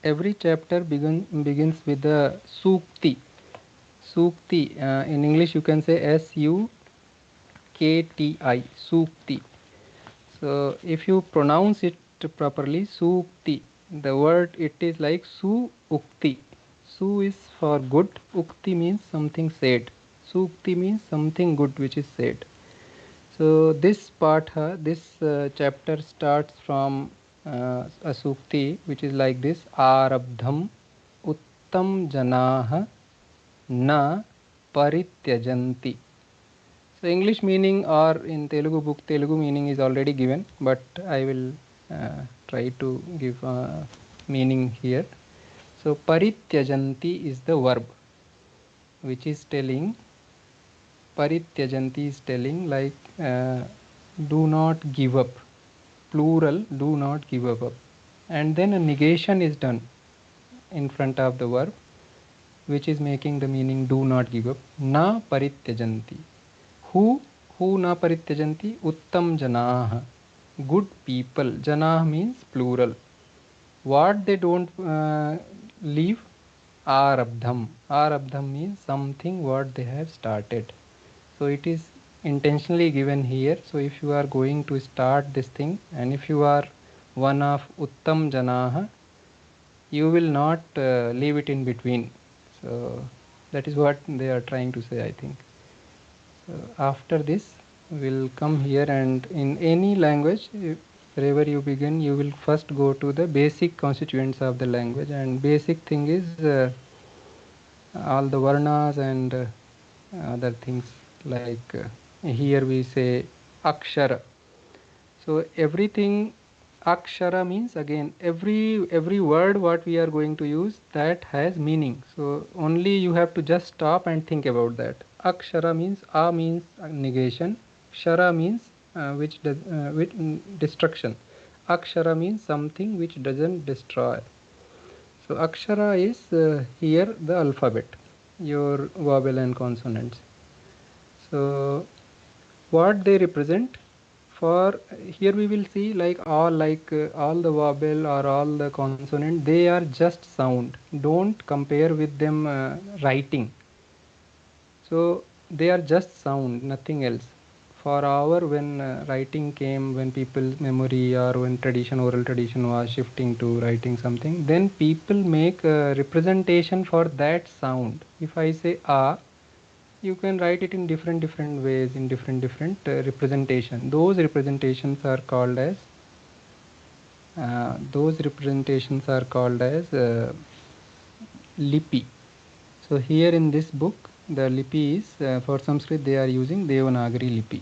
every chapter begins with a sukti. Sukti, in English you can say Sukti, Sukti. So if you pronounce it properly, Sukti, the word it is like Su Ukti. Su is for good, Ukti means something said. Sukti means something good which is said. So this chapter starts from a sukti which is like this: Arabdham uttam janah na parityajanti. So English meaning, or in Telugu book Telugu meaning is already given, but I will try to give meaning here. So parityajanti is the verb which is telling, parityajanti is telling like do not give up, plural, do not give up. And then a negation is done in front of the verb which is making the meaning do not give up. Na parityajanti. Who? Who na parityajanti? Uttam janah. Good people. Janah means plural. What they don't leave? Arabdham. Arabdham means something what they have started. So it is intentionally given here. So if you are going to start this thing, and if you are one of Uttam Janah, you will not leave it in between. So that is what they are trying to say, I think. So after this, we'll come here, and in any language, wherever you begin, you will first go to the basic constituents of the language, and basic thing is all the varnas and other things like here we say akshara. So everything, akshara means again every word what we are going to use that has meaning. So only you have to just stop and think about that. Akshara means a means negation, shara means destruction. Akshara means something which doesn't destroy. So akshara is here the alphabet, your vowel and consonants. So what they represent, for here we will see like all the vowel or all the consonant, they are just sound. Don't compare with them writing. So they are just sound, nothing else. For our when writing came, when people's memory or when oral tradition was shifting to writing something, then people make a representation for that sound. If I say a, you can write it in different ways, in different representation. Those representations are called as lipi. So here in this book, the lipi is for Sanskrit they are using Devanagari lipi.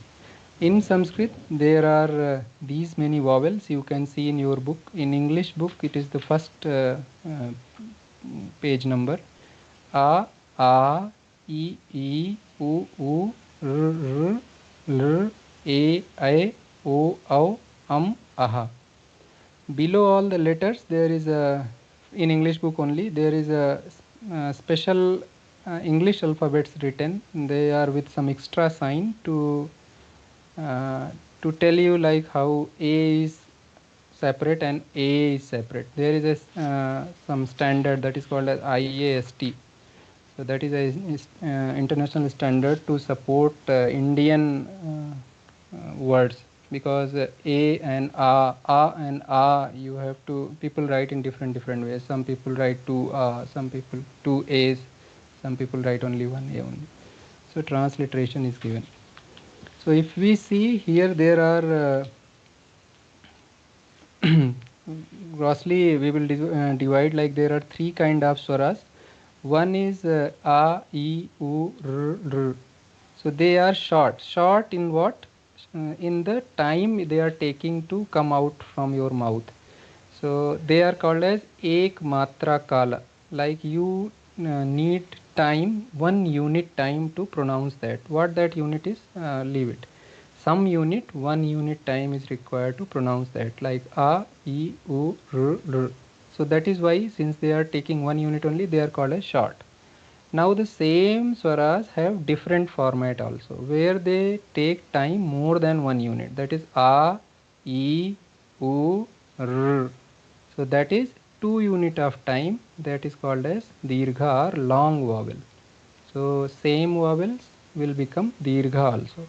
In Sanskrit there are these many vowels you can see in your book. In English book it is the first page number: a, e, u, r, l, e, o, aha. Below all the letters there is a, in English book only, there is a special English alphabets written. They are with some extra sign to tell you like how A is separate and A is separate. There is a some standard that is called as IAST. So that is a international standard to support Indian words, because a and a you have to, people write in different ways. Some people write two some people two a's, some people write only one a only. So transliteration is given. So if we see here, there are grossly we will divide, like there are three kind of swaras. One is a, e, u, r. So they are short in what, in the time they are taking to come out from your mouth. So they are called as ek matra kala, like you need time, 1 unit time to pronounce that. What that unit is, leave it. Some unit, 1 unit time is required to pronounce that, like a, e, u, r. So that is why, since they are taking 1 unit only, they are called as short. Now the same swaras have different format also, where they take time more than 1 unit. That is a, e, u, r. So that is 2 unit of time, that is called as dirgha or long vowel. So same vowels will become dirgha also.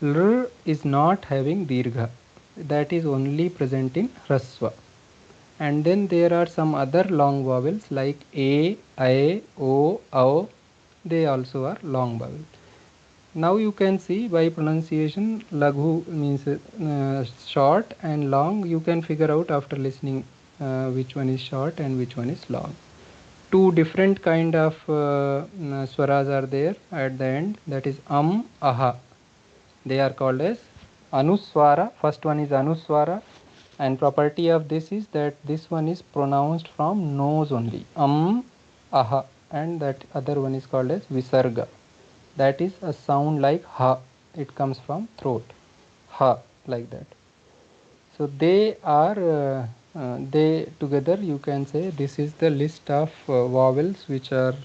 R is not having dirgha, that is only present in Hraswa. And then there are some other long vowels like A, I, O, Au, they also are long vowels. Now you can see by pronunciation, laghu means short and long. You can figure out after listening which one is short and which one is long. Two different kind of swaras are there at the end, that is aha. They are called as anuswara. First one is anuswara, and property of this is that this one is pronounced from nose only, aha, and that other one is called as visarga. That is a sound like ha, it comes from throat, ha, like that. So they are they together, you can say this is the list of vowels which are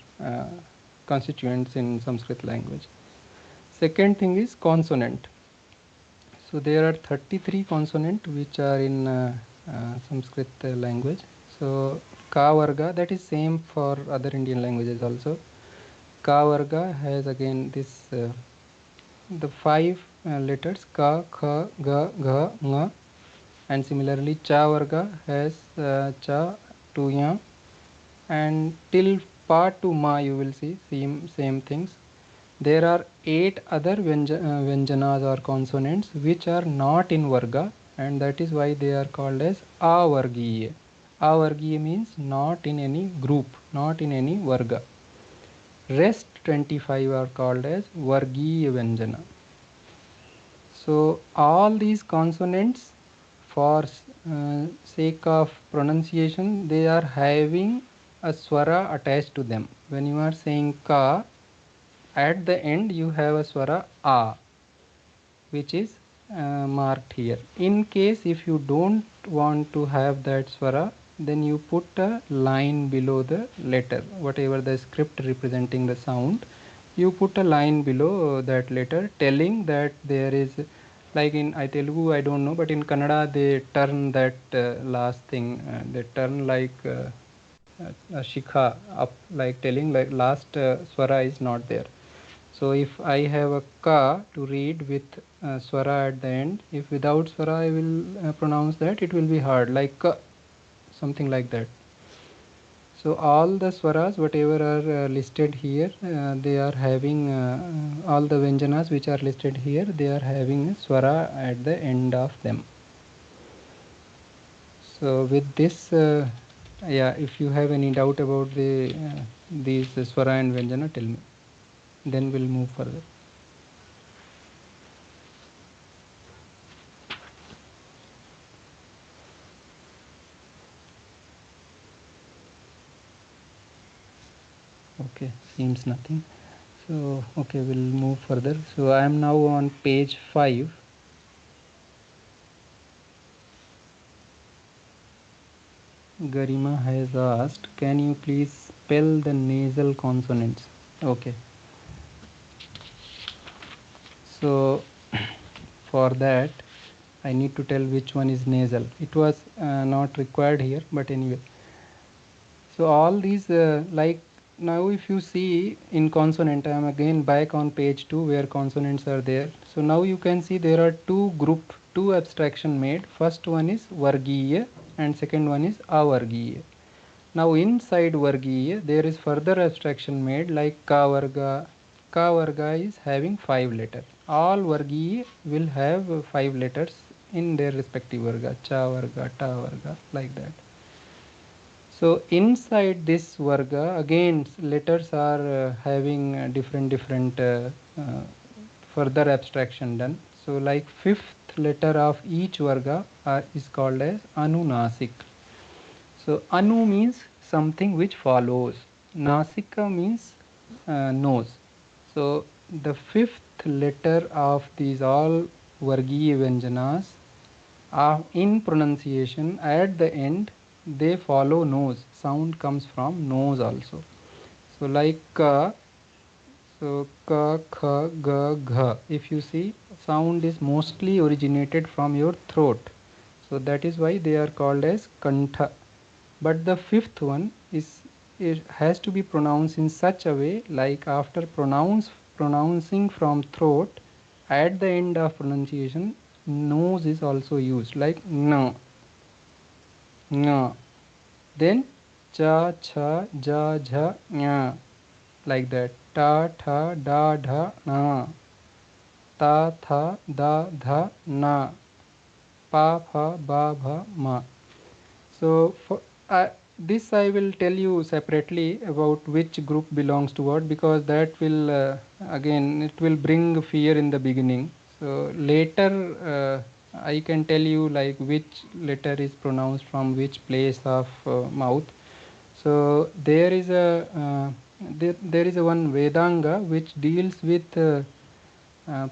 constituents in Sanskrit language. Second thing is consonant. So there are 33 consonant which are in Sanskrit language. So ka varga, that is same for other Indian languages also. Ka varga has again this the 5 letters ka, kha, ga, gha, nga, and similarly cha varga has cha, to, ya, and till pa to ma you will see same things. There are 8 other vyanjanas or consonants which are not in varga, and that is why they are called as avargiya. Avargiya means not in any group, not in any varga. Rest 25 are called as vargiya vyanjana. So all these consonants, for sake of pronunciation, they are having a swara attached to them. When you are saying ka, at the end you have a swara a, which is marked here. In case if you don't want to have that swara, then you put a line below the letter, whatever the script representing the sound, you put a line below that letter telling that there is, like in Telugu I don't know, but in Kannada they turn that last thing, they turn like a shikha up, like telling like last swara is not there. So if I have a ka to read with swara at the end, if without swara I will pronounce that, it will be hard, like ka, something like that. So all the swaras whatever are listed here, they are having all the vyanjanas which are listed here, they are having swara at the end of them. So with this, yeah, if you have any doubt about the these swara and vyanjana, tell me. Then we'll move further. Okay, seems nothing. So okay, we'll move further. So I am now on page 5. Garima has asked, can you please spell the nasal consonants? Okay. So for that I need to tell which one is nasal. It was not required here, but anyway. So all these like now if you see in consonant, I am again back on page 2 where consonants are there. So now you can see there are two abstraction made. First one is vargiya and second one is avargiya. Now inside vargiya there is further abstraction made like ka varga. Ka varga is having 5 letters. All vargiya will have 5 letters in their respective varga. Cha varga, ta varga, like that. So inside this varga again letters are having different further abstraction done. So like fifth letter of each varga is called as anunasik. So anu means something which follows. Nasika means nose. So the fifth letter of these all vargiya vyanjanas in pronunciation at the end they follow nose. Sound comes from nose also. So like ka, so ka, kha, ga, gha. If you see, sound is mostly originated from your throat. So that is why they are called as kantha. But the fifth one is, it has to be pronounced in such a way, like after pronouncing from throat, at the end of pronunciation, nose is also used, like no, no. Then cha, cha, ja, jha, nya, like that. Ta, tha, da, dha, na. Ta, tha, da, dha, na. Pa, pha, ba, bha, ma. So for this I will tell you separately about which group belongs to what, because that will again it will bring fear in the beginning. So later I can tell you like which letter is pronounced from which place of mouth. So there is a there is a one Vedanga which deals with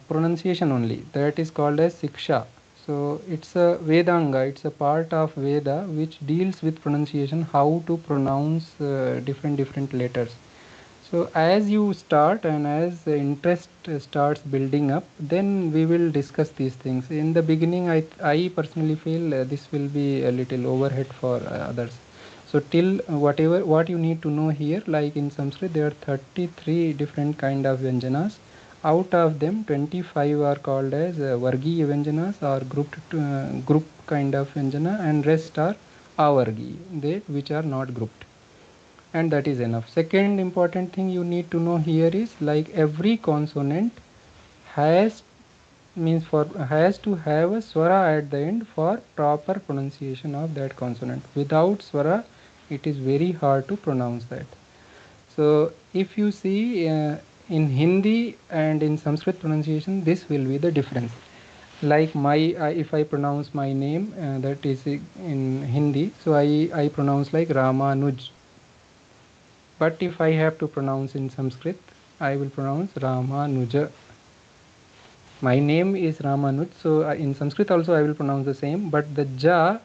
pronunciation only. That is called as Siksha. So it's a Vedanga, it's a part of Veda which deals with pronunciation, how to pronounce different letters. So as you start and as the interest starts building up, then we will discuss these things. In the beginning, I personally feel this will be a little overhead for others. So till what you need to know here, like in Sanskrit, there are 33 different kind of Vyanjanas. Out of them, 25 are called as Vargiya Vyanjanas or group kind of Vyanjana, and rest are Avargiya, they which are not grouped, and that is enough. Second important thing you need to know here is like every consonant has has to have a swara at the end for proper pronunciation of that consonant. Without swara, it is very hard to pronounce that. So if you see in Hindi and in Sanskrit pronunciation, this will be the difference. Like if I pronounce my name, that is in Hindi, so I pronounce like Ramanuj. But if I have to pronounce in Sanskrit, I will pronounce Ramanuja. My name is Ramanuj, so in Sanskrit also I will pronounce the same, but the ja,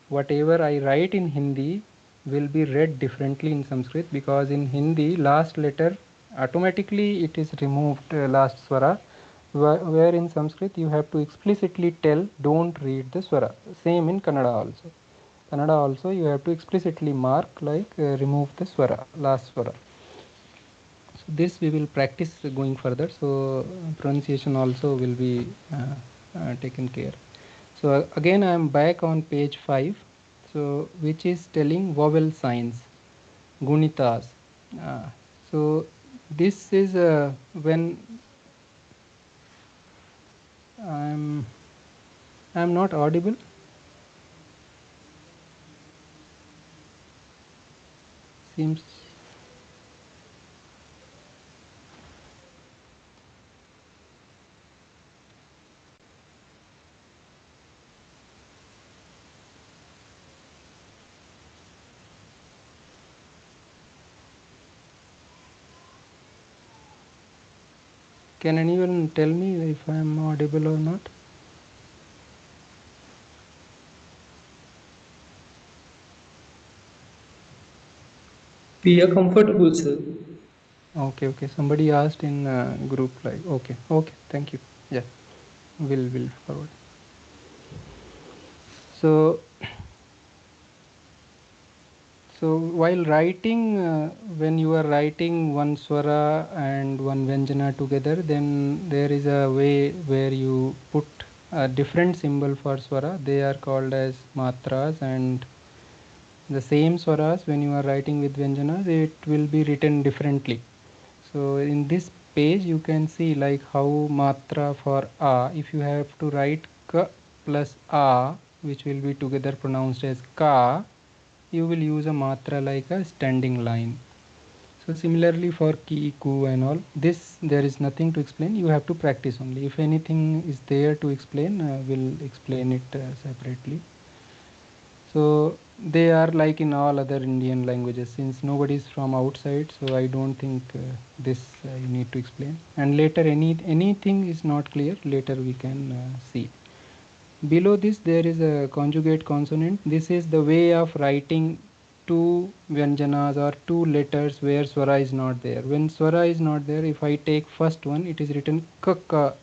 whatever I write in Hindi, will be read differently in Sanskrit, because in Hindi, last letter, automatically it is removed, last swara, where in Sanskrit you have to explicitly tell, don't read the swara. Same in Kannada also. Kannada also you have to explicitly mark, like remove the swara, last swara. So this we will practice going further. So pronunciation also will be taken care. So again I am back on page 5. So which is telling vowel signs, gunitas. So this is when I'm not audible. Seems. Can anyone tell me if I am audible or not? We are comfortable, sir. Okay, okay. Somebody asked in group, like, okay, okay. Thank you. Yeah, will forward. So so while writing, when you are writing one swara and one vyanjana together, then there is a way where you put a different symbol for swara. They are called as matras, and the same swaras when you are writing with vyanjanas, it will be written differently. So in this page, you can see like how matra for a, if you have to write k plus a, which will be together pronounced as ka, you will use a matra like a standing line. So similarly for ki, ku and all, this there is nothing to explain. You have to practice only. If anything is there to explain, we'll explain it separately. So they are like in all other Indian languages. Since nobody is from outside, so I don't think this you need to explain. And later anything is not clear, later we can see. Below this there is a conjugate consonant. This is the way of writing two vyanjanas or two letters where swara is not there. When swara is not there, if I take first one, it is written k ka,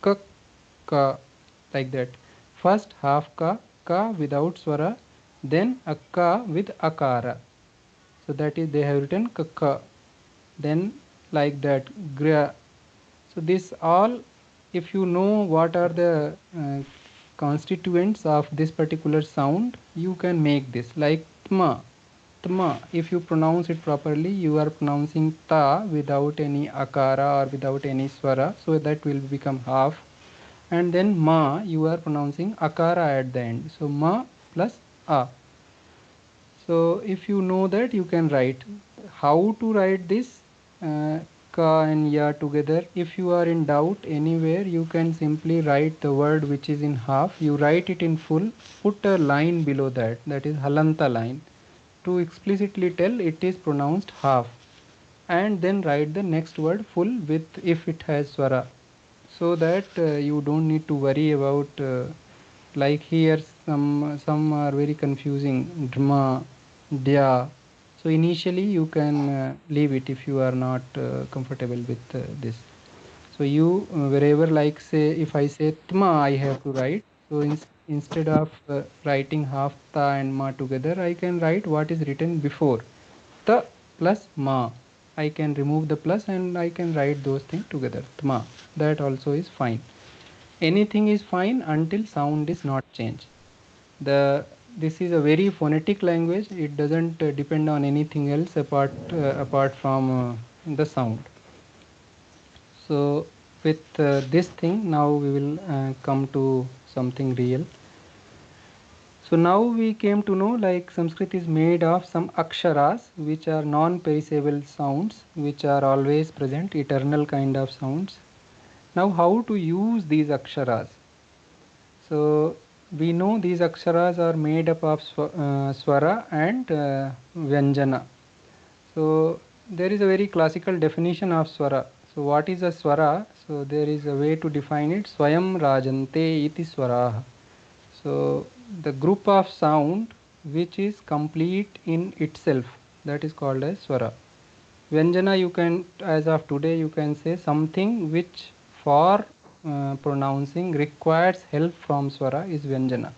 k ka, like that. First half ka, ka without swara, then a ka with akara. So that is they have written kaka. Then like that gra. So this all, if you know what are the constituents of this particular sound, you can make this like tma. Tma, if you pronounce it properly, you are pronouncing ta without any akara or without any swara, so that will become half. And then ma, you are pronouncing akara at the end, so ma plus a. So if you know that, you can write. How to write this ka and ya together? If you are in doubt anywhere, you can simply write the word which is in half. You write it in full, put a line below that, that is halanta line, to explicitly tell it is pronounced half, and then write the next word full with if it has swara, so that you don't need to worry about like here some are very confusing, dma, dya. So initially you can leave it if you are not comfortable with this. So you wherever, like say if I say tma, I have to write. So instead of writing half ta and ma together, I can write what is written before, ta plus ma. I can remove the plus and I can write those things together, tma. That also is fine. Anything is fine until sound is not changed. This is a very phonetic language. It doesn't depend on anything else apart from the sound. So with this thing, now we will come to something real. So now we came to know like Sanskrit is made of some aksharas, which are non-perishable sounds, which are always present, eternal kind of sounds. Now how to use these aksharas? So we know these aksharas are made up of swara and vyanjana. So there is a very classical definition of swara. So what is a swara? So there is a way to define it. Swayam rajante iti swaraha. So the group of sound which is complete in itself, that is called as swara. Vyanjana, you can, as of today, you can say something which for pronouncing requires help from swara is Vyanjana.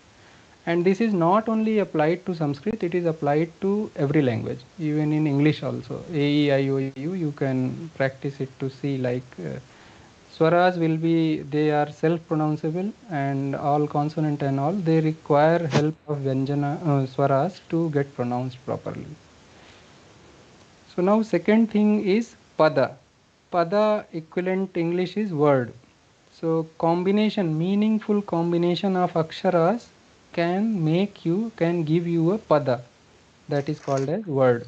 And this is not only applied to Sanskrit, it is applied to every language, even in English also. A, E, I, O, U, you can practice it to see like swaras will be, they are self-pronounceable, and all consonant and all, they require help of Vyanjana, swaras to get pronounced properly. So now second thing is pada. Pada equivalent English is word. So combination, meaningful combination of aksharas can give you a pada, that is called as word.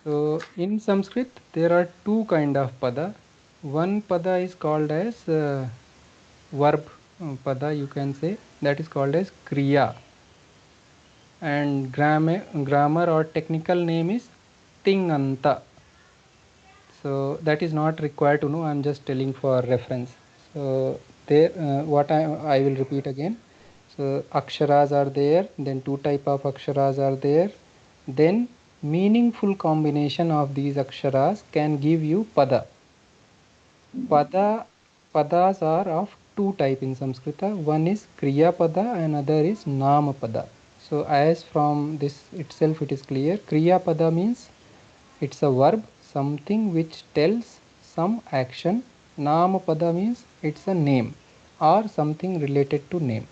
So in Sanskrit there are two kind of pada. One pada is called as verb pada, you can say, that is called as kriya, and grammar or technical name is tinganta. So that is not required to know, I'm just telling for reference. So there what I will repeat again. So aksharas are there, then two type of aksharas are there, then meaningful combination of these aksharas can give you pada. Padas are of two type in Sanskrit. One is kriya pada and other is nama pada. So as from this itself it is clear, kriya pada means it's a verb, something which tells some action. Namapada means it's a name or something related to name.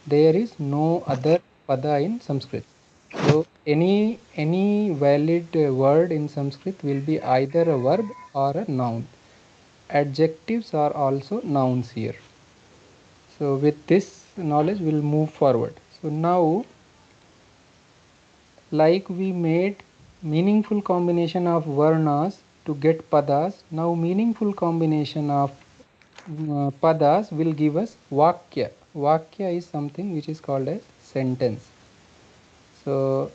There is no other pada in Sanskrit. So any valid word in Sanskrit will be either a verb or a noun. Adjectives are also nouns here. So with this knowledge we'll move forward. So now, like we made meaningful combination of varnas to get padas, now meaningful combination of padas will give us vakya. Vakya is something which is called as sentence. So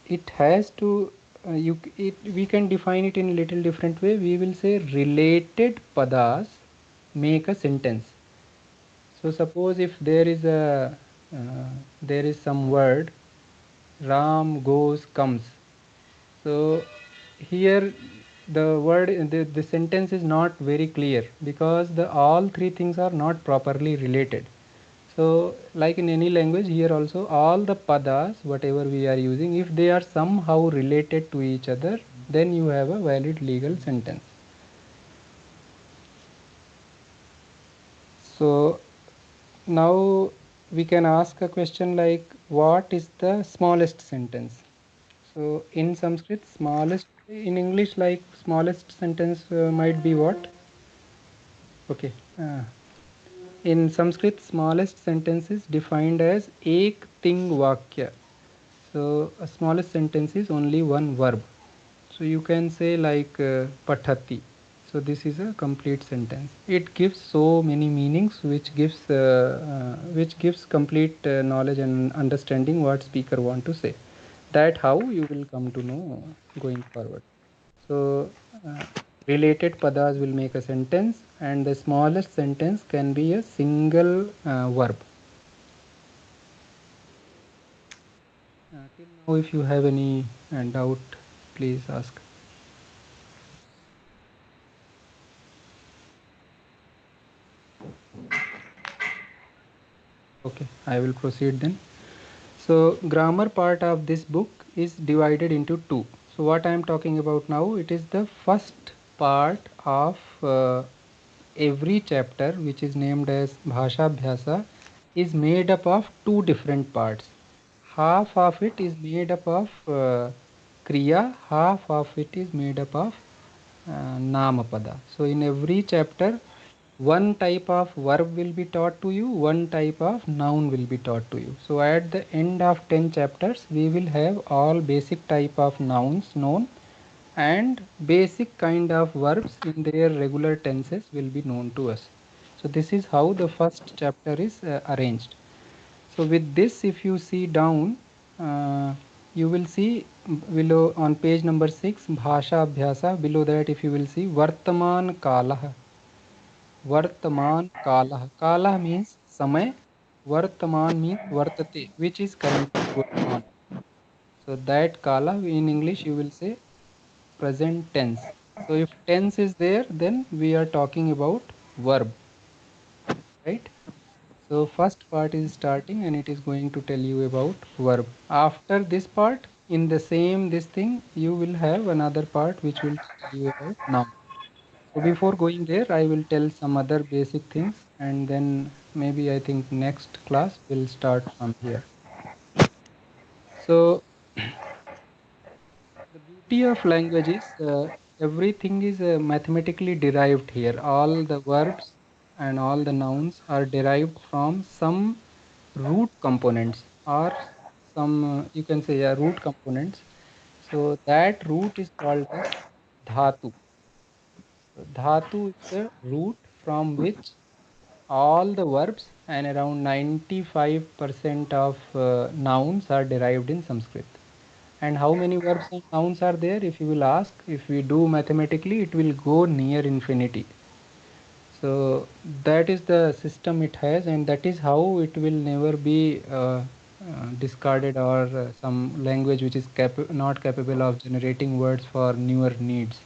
it has to we can define it in a little different way. We will say related padas make a sentence. So suppose if there is some word, Ram goes comes. So here the sentence is not very clear because all three things are not properly related. So like in any language, here also all the padas, whatever we are using, if they are somehow related to each other, then you have a valid legal sentence. So now we can ask a question like, what is the smallest sentence? So in Sanskrit, smallest, in English, like smallest sentence might be what? Okay. In Sanskrit, smallest sentence is defined as ek ting vakya. So a smallest sentence is only one verb. So you can say like pathati. So this is a complete sentence. It gives so many meanings, which gives complete knowledge and understanding what speaker want to say. That how you will come to know going forward. So related padas will make a sentence, and the smallest sentence can be a single verb. Till now, if you have any doubt, please ask. Okay, I will proceed then. So grammar part of this book is divided into two. So what I am talking about now, it is the first part of every chapter, which is named as Bhasha Abhyasa, is made up of two different parts. Half of it is made up of Kriya, half of it is made up of Namapada. So in every chapter, one type of verb will be taught to you, one type of noun will be taught to you. So at the end of 10 chapters, we will have all basic type of nouns known, and basic kind of verbs in their regular tenses will be known to us. So this is how the first chapter is arranged. So with this, if you see down, you will see below on page number 6, Bhasha Abhyasa. Below that, if you will see Vartaman Kalah. Vartaman Kalah. Kalah means samay. Vartaman means vartate, which is currently going on. So that Kala in English you will say present tense. So if tense is there, then we are talking about verb, right? So first part is starting and it is going to tell you about verb. After this part, in the same this thing, you will have another part which will tell you about noun. So before going there, I will tell some other basic things, and then maybe I think next class will start from here. So the beauty of language is everything is mathematically derived here. All the verbs and all the nouns are derived from some root components, or some you can say root components. So that root is called as dhatu. So dhatu is the root from which all the verbs and around 95% of nouns are derived in Sanskrit. And how many verbs and nouns are there? If you will ask, if we do mathematically, it will go near infinity. So that is the system it has, and that is how it will never be discarded, or some language which is not capable of generating words for newer needs,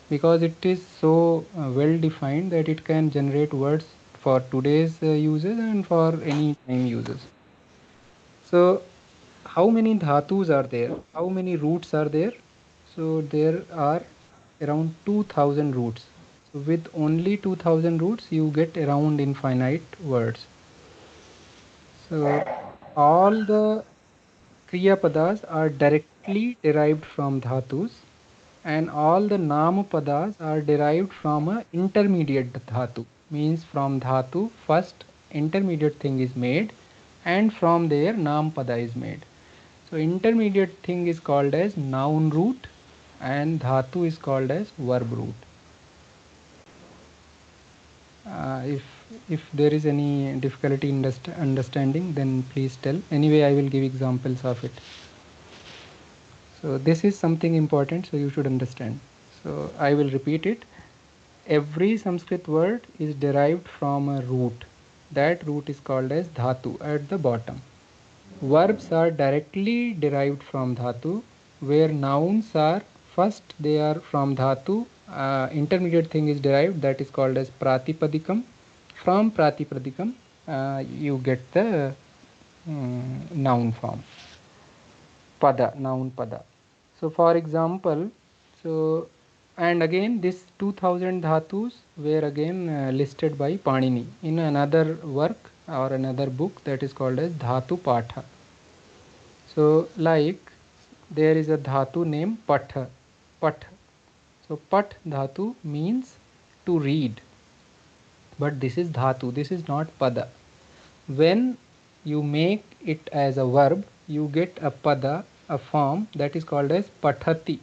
because it is so well defined that it can generate words for today's uses and for any time uses. So how many dhatus are there? How many roots are there? So there are around 2000 roots. So with only 2000 roots, you get around infinite words. So all the Kriya Padas are directly derived from dhatus, and all the Nama Padas are derived from a intermediate dhatu. Means from dhatu, first intermediate thing is made, and from there Nam Pada is made. So intermediate thing is called as noun root, and dhatu is called as verb root. If there is any difficulty in understanding, then please tell. Anyway, I will give examples of it. So this is something important, so you should understand. So I will repeat it. Every Sanskrit word is derived from a root. That root is called as dhatu at the bottom. Verbs are directly derived from dhatu, where nouns are first they are from dhatu. Intermediate thing is derived, that is called as pratipadikam. From pratipadikam, you get the noun form. Pada, noun pada. So for example, so and again this 2000 dhatus were again listed by Panini in another work or another book that is called as Dhatu Patha. So like there is a dhatu named Patha. Pat. So Pat dhatu means to read. But this is dhatu, this is not pada. When you make it as a verb, you get a pada, a form that is called as pathati,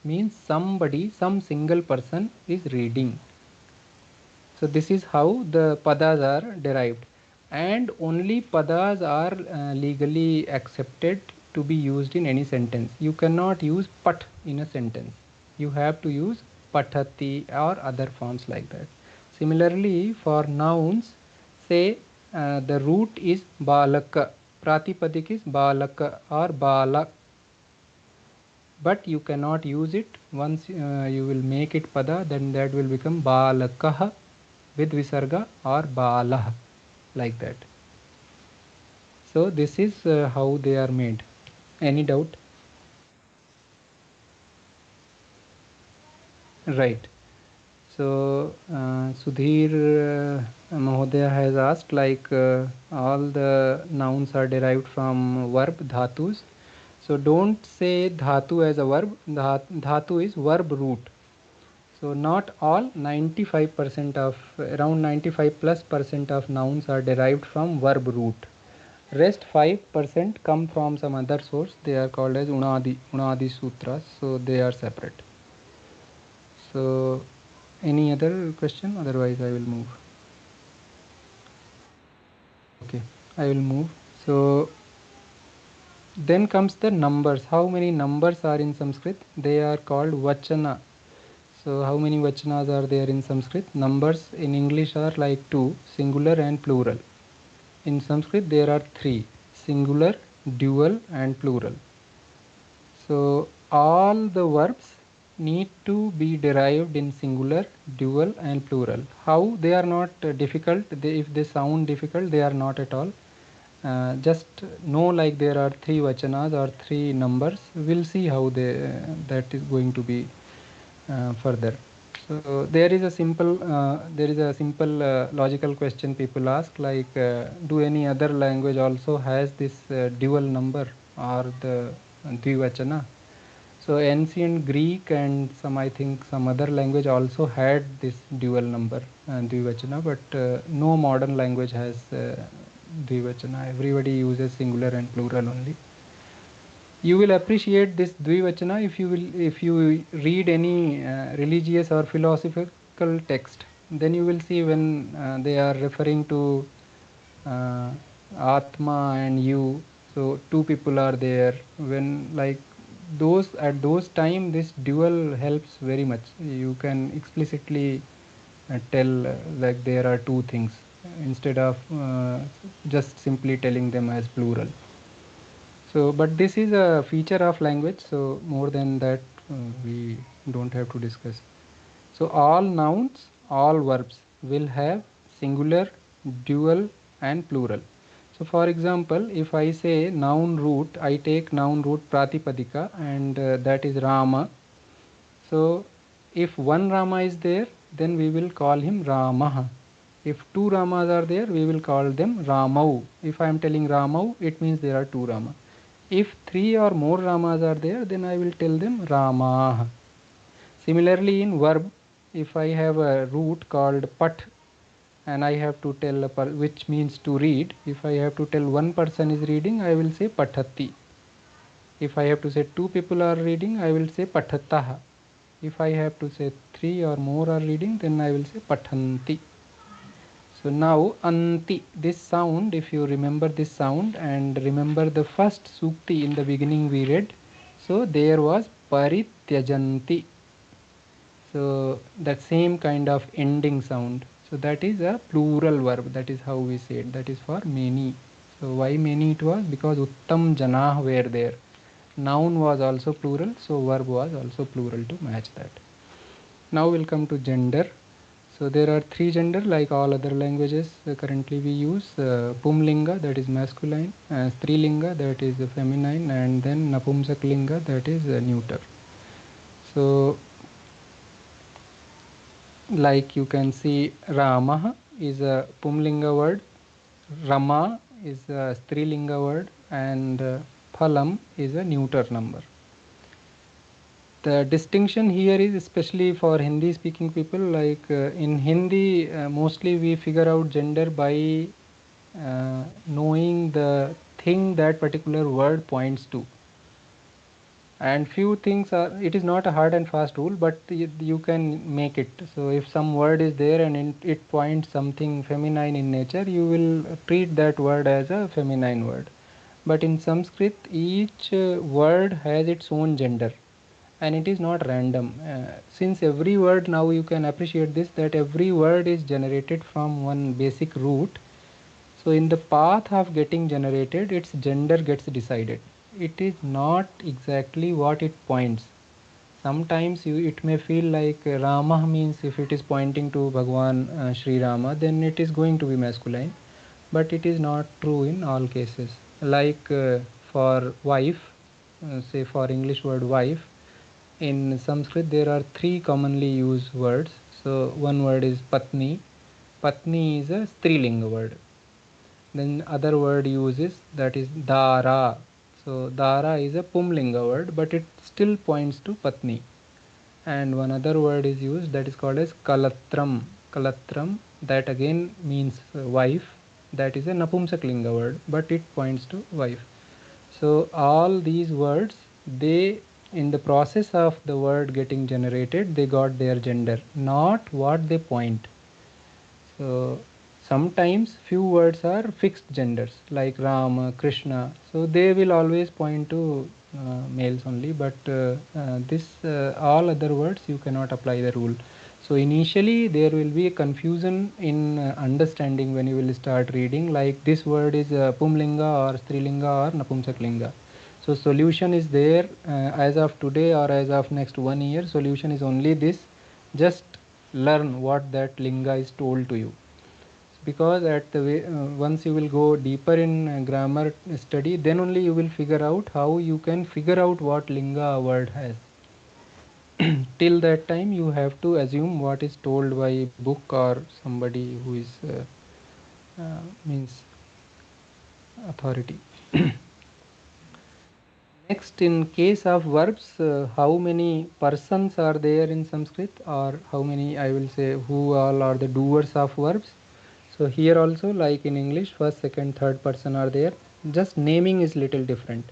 means somebody, some single person is reading. So this is how the padas are derived, and only padas are legally accepted to be used in any sentence. You cannot use pat in a sentence. You have to use pathati or other forms like that. Similarly, for nouns, say the root is balaka, pratipadik is balaka or balak, but you cannot use it. Once you will make it pada, then that will become balakah with visarga or balah, like that. So this is how they are made. Any doubt? Right. So Sudhir Mahodaya has asked, like all the nouns are derived from verb dhatus. So don't say dhatu as a verb. Dhatu is verb root. So not all, 95% of, around 95 plus percent of nouns are derived from verb root. Rest 5% come from some other source. They are called as Unadi Sutras. So they are separate. So any other question? Otherwise I will move. Okay, I will move. So then comes the numbers. How many numbers are in Sanskrit? They are called vachana. So how many vachanas are there in Sanskrit? Numbers in English are like 2, singular and plural. In Sanskrit there are 3, singular, dual and plural. So all the verbs need to be derived in singular, dual and plural. How? They are not difficult. If they sound difficult, they are not at all. Just know like there are 3 vachanas or 3 numbers. We'll see how that is going to be further. So there is a simple logical question people ask, like do any other language also has this dual number or the dvivachana? So ancient Greek and I think some other language also had this dual number dvivachana, but no modern language has dvivachana. Everybody uses singular and plural only. You will appreciate this dvivachana if you read any religious or philosophical text. Then you will see when they are referring to atma and you, so 2 people are there. When like those at those time, this dual helps very much. You can explicitly tell like there are 2 things instead of just simply telling them as plural. So, but this is a feature of language, so more than that we don't have to discuss. So all nouns, all verbs will have singular, dual and plural. So for example, if I say noun root, I take noun root pratipadika, and that is Rama. So if one Rama is there, then we will call him Ramah. If 2 Ramas are there, we will call them Ramau. If I am telling Ramau, it means there are 2 Ramas. If 3 or more Ramas are there, then I will tell them Ramah. Similarly, in verb, if I have a root called Pat and I have to tell which means to read, if I have to tell one person is reading, I will say Pathati. If I have to say 2 people are reading, I will say Pathatah. If I have to say 3 or more are reading, then I will say Pathanti. So now anti, this sound, if you remember this sound and remember the first sukti in the beginning we read, so there was parityajanti. So that same kind of ending sound. So that is a plural verb. That is how we say it. That is for many. So why many it was? Because uttam janah were there. Noun was also plural, so verb was also plural to match that. Now we'll come to gender. So there are three gender like all other languages. Currently we use Pumlinga, that is masculine, Strilinga, that is feminine, and then Napumsaklinga, that is neuter. So like you can see, Rama is a Pumlinga word, Rama is a Strilinga word, and Phalam is a neuter number. The distinction here is especially for Hindi speaking people, like in Hindi mostly we figure out gender by knowing the thing that particular word points to, and few things are, it is not a hard and fast rule, but you can make it. So if some word is there and it points something feminine in nature, you will treat that word as a feminine word. But in Sanskrit each word has its own gender, and it is not random. Since every word, now you can appreciate this, that every word is generated from one basic root, so in the path of getting generated, its gender gets decided. It is not exactly what it points. Sometimes it may feel like Rama means, if it is pointing to Bhagwan Sri Rama, then it is going to be masculine, but it is not true in all cases. Like for wife, say for English word wife, in Sanskrit there are three commonly used words. So one word is Patni. Patni is a Strilinga word. Then other word uses, that is Dara. So Dara is a Pumlinga word, but it still points to Patni. And one other word is used, that is called as Kalatram. Kalatram, that again means wife. That is a Napumsaklinga word, but it points to wife. So all these words, they, in the process of the word getting generated, they got their gender, not what they point. So sometimes few words are fixed genders like Rama, Krishna. So they will always point to males only. But all other words you cannot apply the rule. So initially there will be a confusion in understanding when you will start reading. Like this word is Pumlinga or Strilinga or Napumsaklinga. So solution is there as of today or as of next 1 year. Solution is only this: just learn what that linga is told to you, because at the way, once you will go deeper in grammar study, then only you will figure out how you can figure out what linga a word has. Till that time you have to assume what is told by book or somebody who is means authority. Next, in case of verbs, how many persons are there in Sanskrit, or how many, I will say, who all are the doers of verbs? So here also, like in English, first, second, third person are there. Just naming is little different.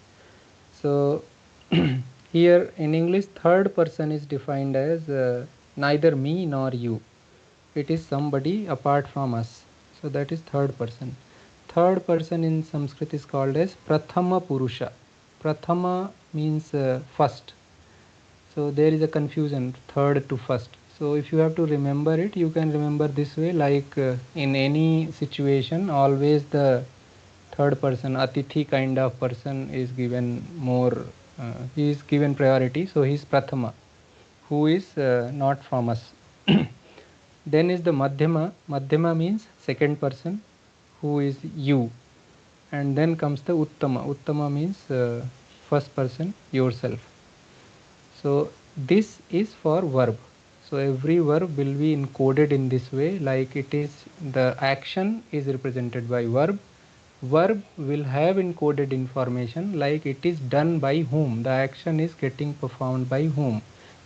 So here in English, third person is defined as neither me nor you. It is somebody apart from us. So that is third person. Third person in Sanskrit is called as Prathama Purusha. Prathama means first. So there is a confusion, third to first. So if you have to remember it, you can remember this way, like in any situation, always the third person, Atithi kind of person is given more, he is given priority. So he is Prathama, who is not from us. Then is the Madhyama. Madhyama means second person, who is you. And then comes the Uttama. Uttama means first person, yourself. So this is for verb. So every verb will be encoded in this way, like it is, the action is represented by verb. Verb will have encoded information like it is done by whom. The action is getting performed by whom.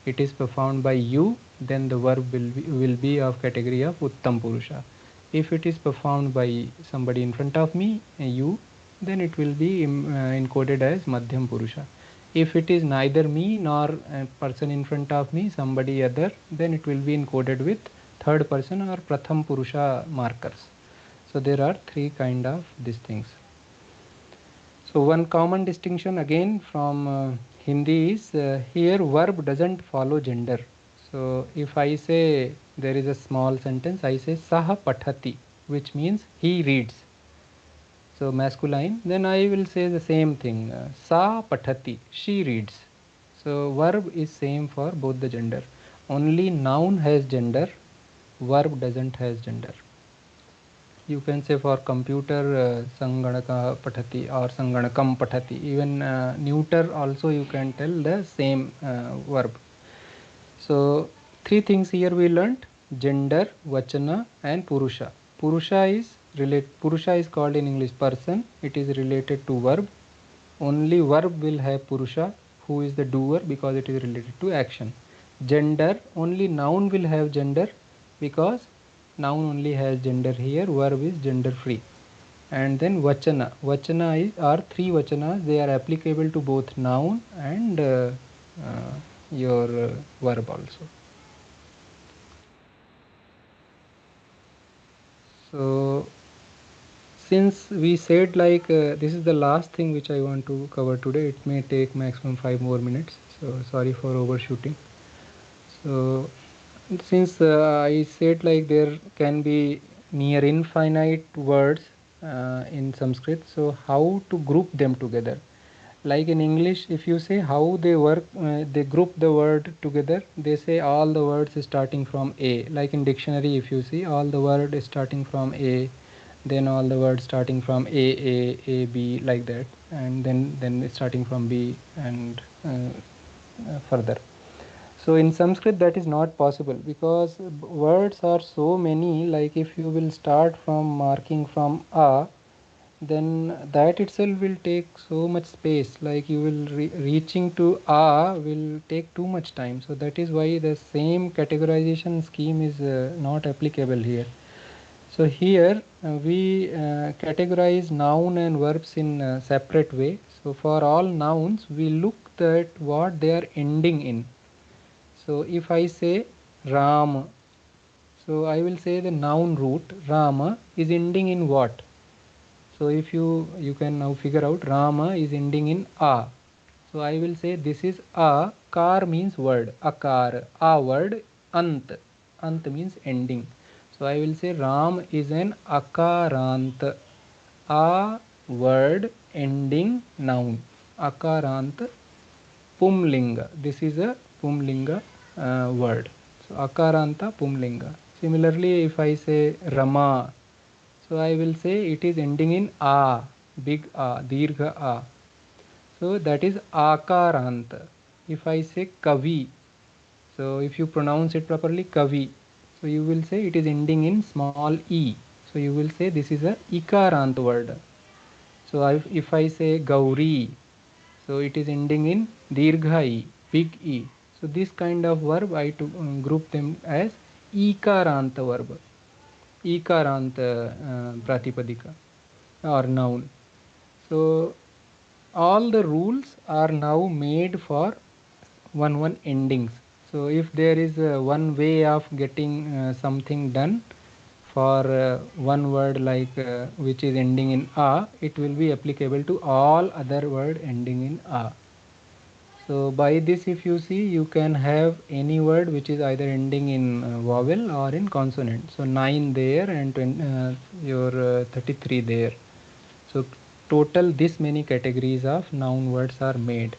It is performed by you, then the verb will be of category of Uttam Purusha. If it is performed by somebody in front of me, you, then it will be encoded as Madhyam Purusha. If it is neither me nor a person in front of me, somebody other, then it will be encoded with third person or Pratham Purusha markers. So there are three kind of these things. So one common distinction again from Hindi is here verb doesn't follow gender. So if I say, there is a small sentence, I say Saha Pathati, which means he reads. So masculine, then I will say the same thing, Sa Pathati, she reads. So verb is same for both the gender. Only noun has gender. verb doesn't has gender. You can say for computer sanganaka pathati or sanganakam pathati. Even neuter also you can tell the same verb. So three things here we learnt: gender, vachana and purusha. Purusha is called in English person. It is related to verb. Only verb will have purusha, who is the doer, because it is related to action. Gender, only noun will have gender, because noun only has gender here, verb is gender free. And then are three vachanas. They are applicable to both noun and your verb also. So since we said this is the last thing which I want to cover today, it may take maximum 5 more minutes, so sorry for overshooting. So since I said there can be near infinite words in Sanskrit, so how to group them together? Like in English, if you say how they work, they group the word together. They say all the words starting from A. Like in dictionary, if you see all the word is starting from A, then all the words starting from A, B, like that, and then it's starting from B and further. So in Sanskrit that is not possible, because words are so many. Like if you will start from marking from A, then that itself will take so much space. Like you will reaching to A will take too much time. So that is why the same categorization scheme is not applicable here. So here we categorize noun and verbs in a separate way. So for all nouns we look at what they are ending in. So if I say Ram, so I will say the noun root Rama is ending in what? So if you can now figure out, Rama is ending in A. So I will say this is a. Kar means word, akar. A word, ant. Ant means ending. So I will say Ram is an akarant. A word ending noun. Akarant pumlinga. This is a pumlinga word. So akaranta pumlinga. Similarly, if I say Rama, so I will say it is ending in A, big A, dirgha A. So that is akaranta. If I say Kavi, so if you pronounce it properly, Kavi, so you will say it is ending in small e. So you will say this is a ikarant word. So if I say Gauri, so it is ending in dirgha e, big E. So this kind of verb I to group them as ikaranta verb, ikaranta pratipadika or noun. So all the rules are now made for one endings. So if there is one way of getting something done for one word which is ending in a, it will be applicable to all other word ending in a. So by this, if you see, you can have any word which is either ending in vowel or in consonant. So 9 there and your 33 there. So total this many categories of noun words are made.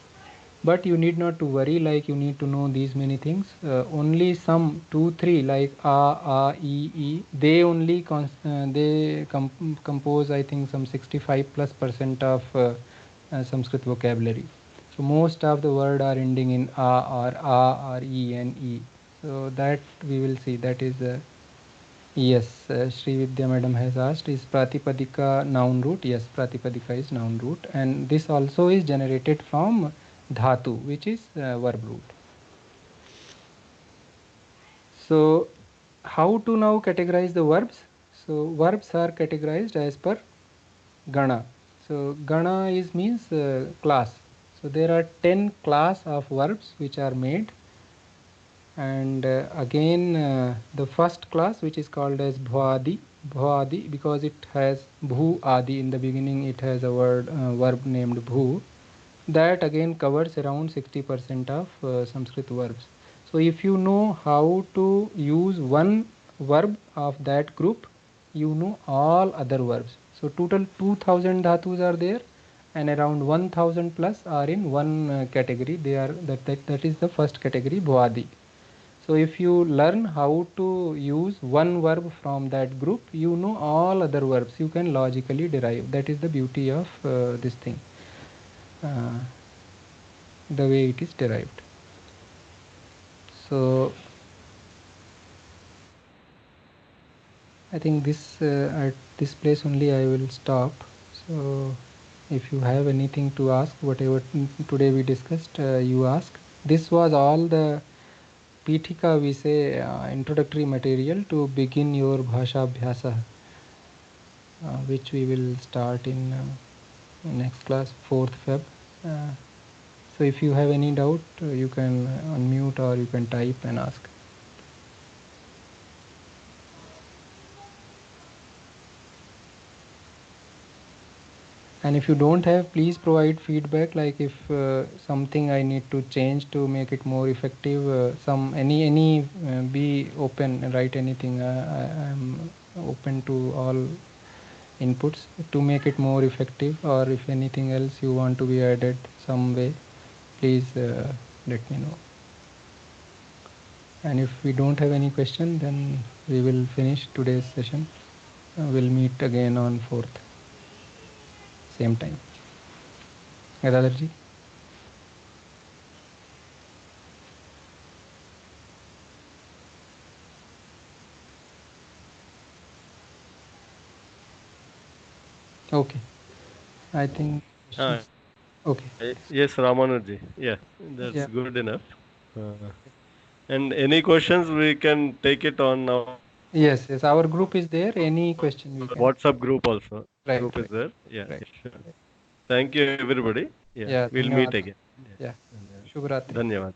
But you need not to worry, like you need to know these many things. Only some 2, 3 like a, e, they only compose I think some 65+% of Sanskrit vocabulary. So most of the word are ending in a or e and e. So that we will see. That is yes. Sri Vidya madam has asked, is Pratipadika noun root? Yes, Pratipadika is noun root, and this also is generated from dhatu, which is verb root. So how to now categorize the verbs? So verbs are categorized as per gana. So gana is means class. So there are 10 class of verbs which are made, and again the first class, which is called as bhuadi, because it has bhu adi in the beginning. It has a verb named bhu, that again covers around 60% of Sanskrit verbs. So if you know how to use one verb of that group, you know all other verbs. So total 2000 dhatus are there, and around 1000 plus are in one category. They are that is the first category, bhuadi. So if you learn how to use one verb from that group, you know all other verbs. You can logically derive. That is the beauty of this thing, the way it is derived. So I think this at this place only I will stop. So if you have anything to ask, whatever today we discussed, you ask. This was all the Pitika, we say, introductory material to begin your Bhasha Abhyasa, which we will start in next class, 4th Feb. So if you have any doubt, you can unmute or you can type and ask. And if you don't have, please provide feedback, like if something I need to change to make it more effective, be open, write anything. I am open to all inputs to make it more effective, or if anything else you want to be added some way, please let me know. And if we don't have any question, then we will finish today's session. We'll meet again on 4th, same time. Gadadarji? Okay. I think Ah, okay. yes, Ramanuji. Yeah, that's Yeah. good enough. And any questions we can take it on our Yes, yes. Our group is there. Any question we can. WhatsApp group also. Right, Group is right, there. Yeah, right. sure. Thank you, everybody. Yeah, Yeah, we'll meet धन्यवाद. again. Yeah. Yeah. शुभ रात्रि. Dhanyavad.